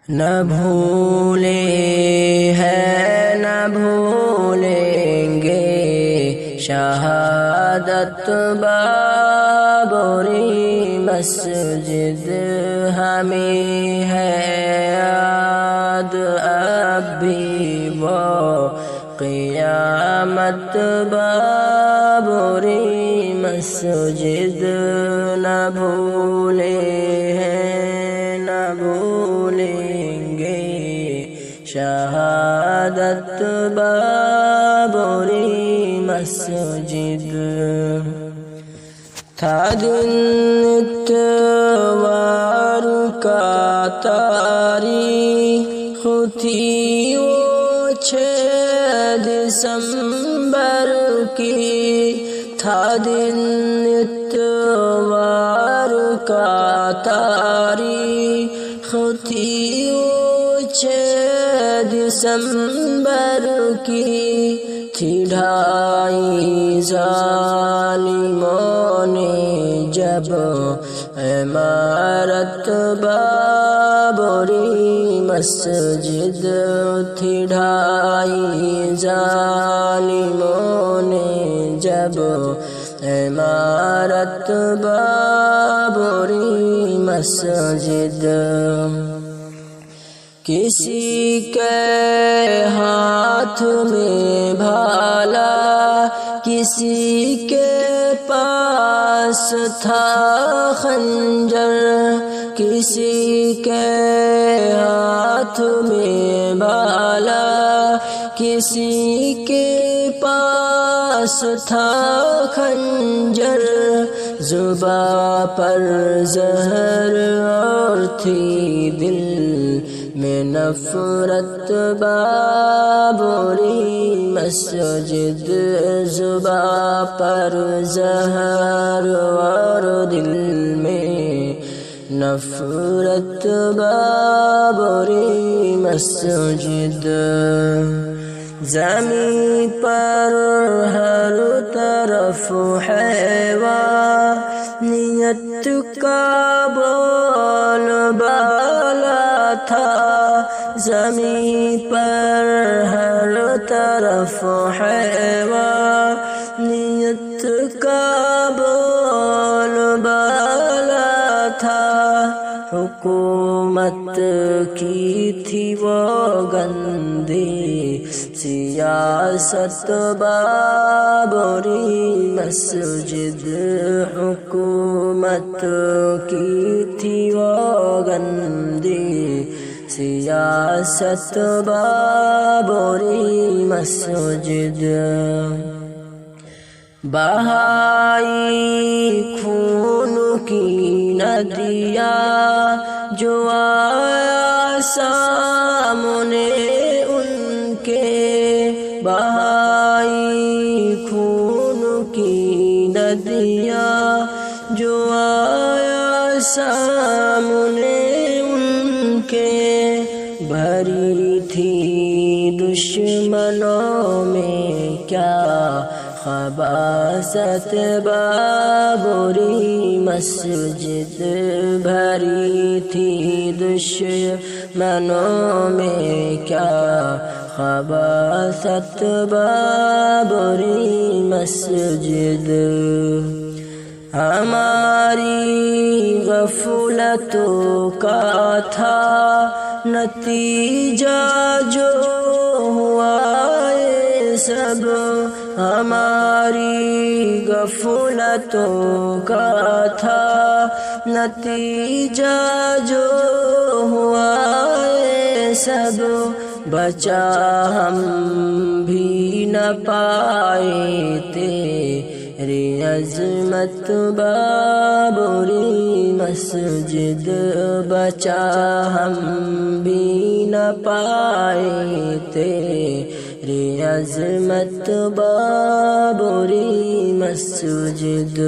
نہ بھولے ہیں نہ بھولیں گے شہادت بابری مسجد ہمیں ہے یاد اب بھی وہ قیامت بابری مسجد نہ بھولے ہیں نہ بھولیں گے شہادت بابری مسجد تھا دن اتوار کا تاریخ تھی وہ 6 دسمبر کی تھا دن اتوار کا تاریخ تھی وہ 6 دسمبر کی تھی ڈھائی ظالموں نے جب عمارت بابری مسجد تھی ڈھائی ظالموں نے جب عمارت بابری مسجد کسی کے ہاتھ میں بھالا کسی کے پاس تھا خنجر کسی کے ہاتھ میں بھالا کسی کے پاس تھا خنجر زباں پر زہر اور تھی دل میں نفرت بابری مسجد زباں پر زہر اور دل میں نفرت بابری مسجد زمین پر ہر طرف حیوانیت کا بول بالا تھا زمین پر ہر طرف حیوانیت کا بول بالا تھا حکومت کی تھی وہ گندی سیاست بابری مسجد حکومت کی تھی وہ گندی سیاست بابری مسجد بہائی خون کی ندیاں جو آیا سامنے ان کے بہائی خون کی ندیاں جو آیا سامنے ان کے بھری تھی دشمنوں میں کیا خباثت بابری مسجد بھری تھی دشمنوں میں کیا خباثت بابری مسجد ہماری غفلتوں کا تھا نتیجہ جو ہوا یہ سب ہماری غفلتوں کا تھا نتیجہ جو ہوا یہ سب بچا ہم بھی نہ پائے تیری عظمت بابری مسجد بچا ہم بھی نہ پائے تیری عظمت بابری مسجد